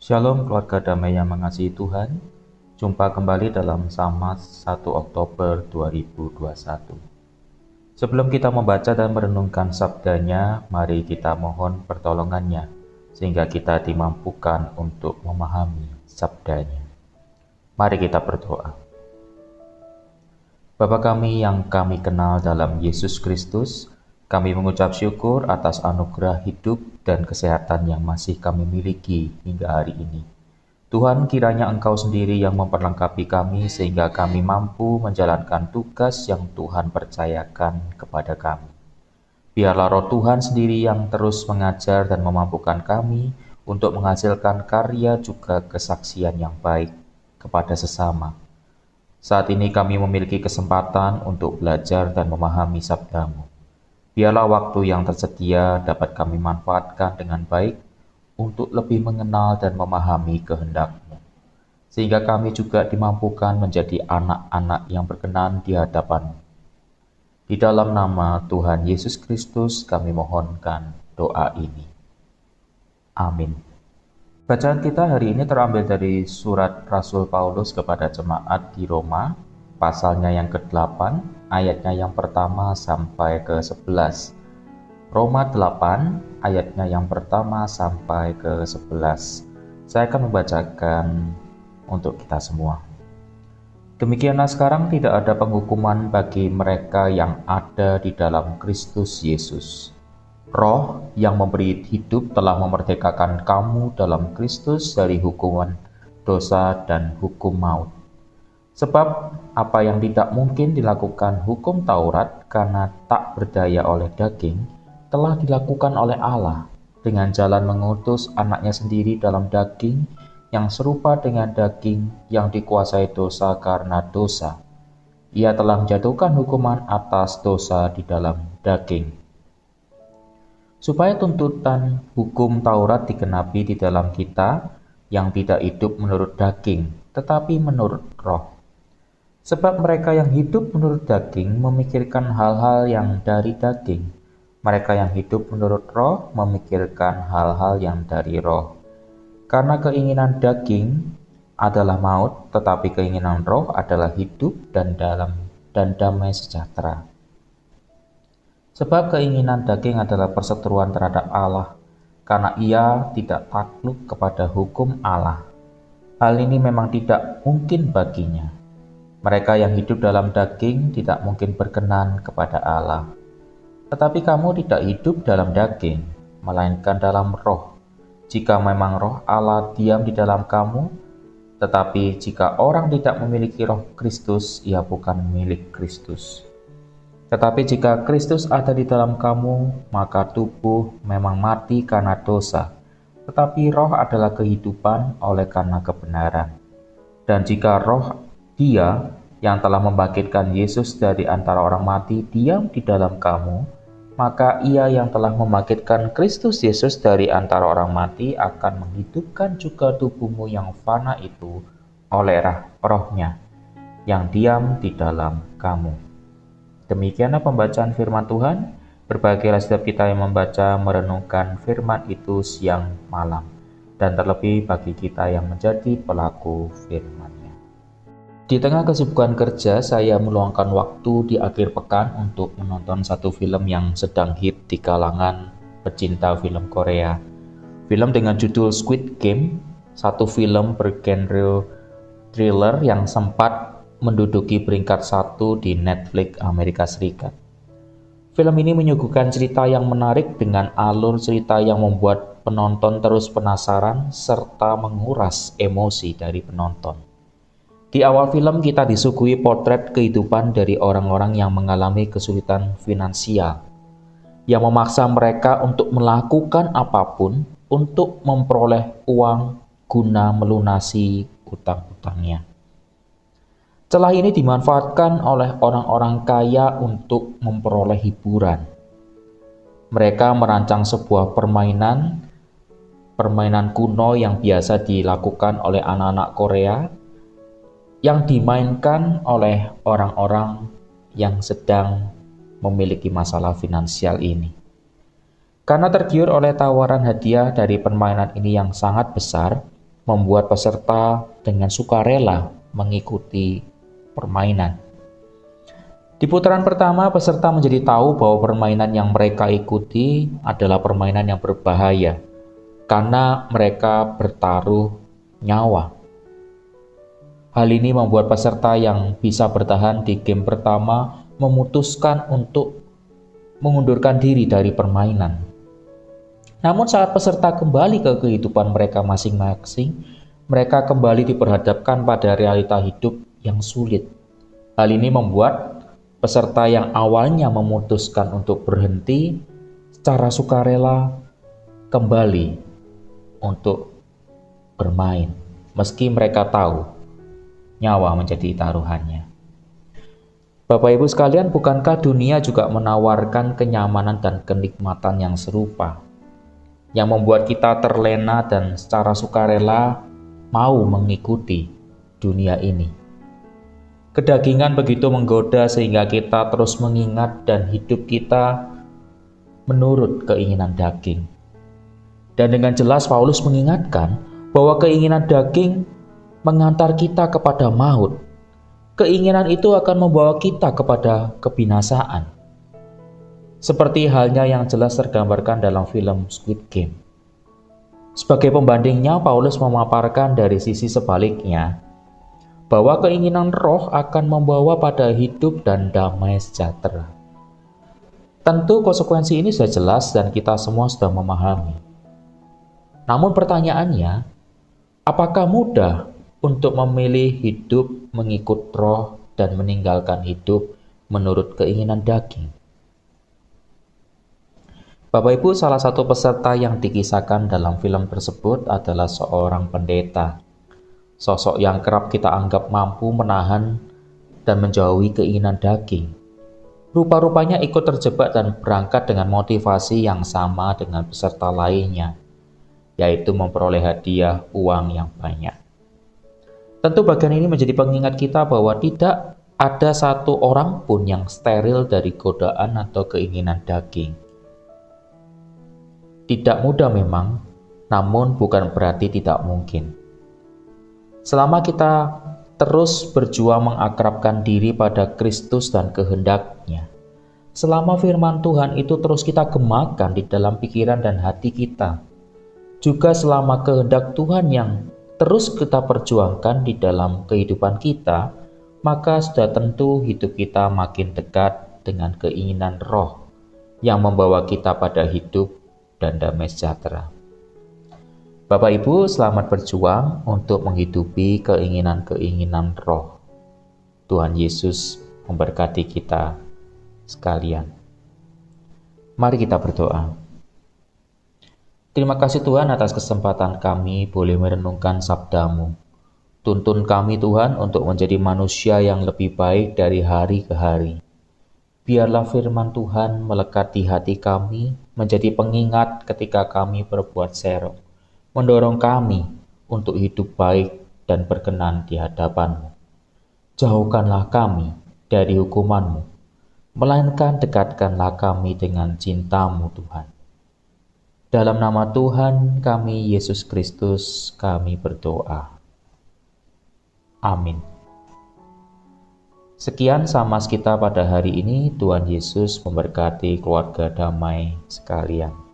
Shalom keluarga damai yang mengasihi Tuhan. Jumpa kembali dalam Samas 1 Oktober 2021. Sebelum kita membaca dan merenungkan sabdanya, mari kita mohon pertolongannya, sehingga kita dimampukan untuk memahami sabdanya. Mari kita berdoa. Bapa kami yang kami kenal dalam Yesus Kristus, kami mengucap syukur atas anugerah hidup dan kesehatan yang masih kami miliki hingga hari ini. Tuhan, kiranya Engkau sendiri yang memperlengkapi kami sehingga kami mampu menjalankan tugas yang Tuhan percayakan kepada kami. Biarlah Roh Tuhan sendiri yang terus mengajar dan memampukan kami untuk menghasilkan karya juga kesaksian yang baik kepada sesama. Saat ini kami memiliki kesempatan untuk belajar dan memahami sabdamu. Biarlah waktu yang tersedia dapat kami manfaatkan dengan baik untuk lebih mengenal dan memahami kehendak-Mu, sehingga kami juga dimampukan menjadi anak-anak yang berkenan di hadapan-Mu. Di dalam nama Tuhan Yesus Kristus kami mohonkan doa ini. Amin. Bacaan kita hari ini terambil dari surat Rasul Paulus kepada jemaat di Roma, pasalnya yang ke-8, ayatnya yang pertama sampai ke-11. Roma 8, ayatnya yang pertama sampai ke-11. Saya akan membacakan untuk kita semua. Demikianlah sekarang tidak ada penghukuman bagi mereka yang ada di dalam Kristus Yesus. Roh yang memberi hidup telah memerdekakan kamu dalam Kristus dari hukuman dosa dan hukum maut. Sebab apa yang tidak mungkin dilakukan hukum Taurat karena tak berdaya oleh daging, telah dilakukan oleh Allah dengan jalan mengutus anaknya sendiri dalam daging yang serupa dengan daging yang dikuasai dosa karena dosa. Ia telah menjatuhkan hukuman atas dosa di dalam daging, supaya tuntutan hukum Taurat digenapi di dalam kita yang tidak hidup menurut daging, tetapi menurut roh. Sebab mereka yang hidup menurut daging memikirkan hal-hal yang dari daging. Mereka yang hidup menurut roh memikirkan hal-hal yang dari roh. Karena keinginan daging adalah maut, tetapi keinginan roh adalah hidup dan damai sejahtera. Sebab keinginan daging adalah perseteruan terhadap Allah, karena ia tidak takluk kepada hukum Allah. Hal ini memang tidak mungkin baginya. Mereka yang hidup dalam daging tidak mungkin berkenan kepada Allah. Tetapi kamu tidak hidup dalam daging, melainkan dalam roh. Jika memang roh Allah diam di dalam kamu, tetapi jika orang tidak memiliki roh Kristus, ia bukan milik Kristus. Tetapi jika Kristus ada di dalam kamu, maka tubuh memang mati karena dosa, tetapi roh adalah kehidupan oleh karena kebenaran. Dan jika roh Dia yang telah membangkitkan Yesus dari antara orang mati diam di dalam kamu, maka Ia yang telah membangkitkan Kristus Yesus dari antara orang mati akan menghidupkan juga tubuhmu yang fana itu oleh roh-Nya yang diam di dalam kamu. Demikianlah pembacaan firman Tuhan. Berbahagialah setiap kita yang membaca, merenungkan firman itu siang malam, dan terlebih bagi kita yang menjadi pelaku firman-Nya. Di tengah kesibukan kerja, saya meluangkan waktu di akhir pekan untuk menonton satu film yang sedang hit di kalangan pecinta film Korea. Film dengan judul Squid Game, satu film bergenre thriller yang sempat menduduki peringkat 1 di Netflix Amerika Serikat. Film ini menyuguhkan cerita yang menarik dengan alur cerita yang membuat penonton terus penasaran serta menguras emosi dari penonton. Di awal film kita disuguhi potret kehidupan dari orang-orang yang mengalami kesulitan finansial, yang memaksa mereka untuk melakukan apapun untuk memperoleh uang guna melunasi utang-utangnya. Celah ini dimanfaatkan oleh orang-orang kaya untuk memperoleh hiburan. Mereka merancang sebuah permainan kuno yang biasa dilakukan oleh anak-anak Korea, yang dimainkan oleh orang-orang yang sedang memiliki masalah finansial ini. Karena tergiur oleh tawaran hadiah dari permainan ini yang sangat besar, membuat peserta dengan sukarela mengikuti permainan. Di putaran pertama, peserta menjadi tahu bahwa permainan yang mereka ikuti adalah permainan yang berbahaya karena mereka bertaruh nyawa. Hal ini membuat peserta yang bisa bertahan di game pertama memutuskan untuk mengundurkan diri dari permainan. Namun saat peserta kembali ke kehidupan mereka masing-masing, mereka kembali diperhadapkan pada realita hidup yang sulit. Hal ini membuat peserta yang awalnya memutuskan untuk berhenti secara sukarela kembali untuk bermain, meski mereka tahu nyawa menjadi taruhannya. Bapak Ibu sekalian, bukankah dunia juga menawarkan kenyamanan dan kenikmatan yang serupa, yang membuat kita terlena dan secara sukarela mau mengikuti dunia ini? Kedagingan begitu menggoda sehingga kita terus mengingat dan hidup kita menurut keinginan daging. Dan dengan jelas Paulus mengingatkan bahwa keinginan daging mengantar kita kepada maut. Keinginan itu akan membawa kita kepada kebinasaan. Seperti halnya yang jelas tergambarkan dalam film Squid Game. Sebagai pembandingnya, Paulus memaparkan dari sisi sebaliknya, bahwa keinginan roh akan membawa pada hidup dan damai sejahtera. Tentu konsekuensi ini sudah jelas dan kita semua sudah memahami. Namun pertanyaannya, apakah mudah untuk memilih hidup mengikut roh dan meninggalkan hidup menurut keinginan daging? Bapak Ibu, salah satu peserta yang dikisahkan dalam film tersebut adalah seorang pendeta. Sosok yang kerap kita anggap mampu menahan dan menjauhi keinginan daging. Rupa-rupanya ikut terjebak dan berangkat dengan motivasi yang sama dengan peserta lainnya, yaitu memperoleh hadiah uang yang banyak. Tentu bagian ini menjadi pengingat kita bahwa tidak ada satu orang pun yang steril dari godaan atau keinginan daging. Tidak mudah memang, namun bukan berarti tidak mungkin. Selama kita terus berjuang mengakrabkan diri pada Kristus dan kehendak-Nya, selama firman Tuhan itu terus kita gemakan di dalam pikiran dan hati kita, juga selama kehendak Tuhan yang terus kita perjuangkan di dalam kehidupan kita, maka sudah tentu hidup kita makin dekat dengan keinginan roh yang membawa kita pada hidup dan damai sejahtera. Bapak Ibu, selamat berjuang untuk menghidupi keinginan-keinginan roh. Tuhan Yesus memberkati kita sekalian. Mari kita berdoa. Terima kasih Tuhan atas kesempatan kami boleh merenungkan sabda-Mu. Tuntun kami Tuhan untuk menjadi manusia yang lebih baik dari hari ke hari. Biarlah firman Tuhan melekat di hati kami, menjadi pengingat ketika kami berbuat serong, mendorong kami untuk hidup baik dan berkenan di hadapan-Mu. Jauhkanlah kami dari hukuman-Mu, melainkan dekatkanlah kami dengan cinta-Mu Tuhan. Dalam nama Tuhan kami, Yesus Kristus, kami berdoa. Amin. Sekian Samas kita pada hari ini. Tuhan Yesus memberkati keluarga damai sekalian.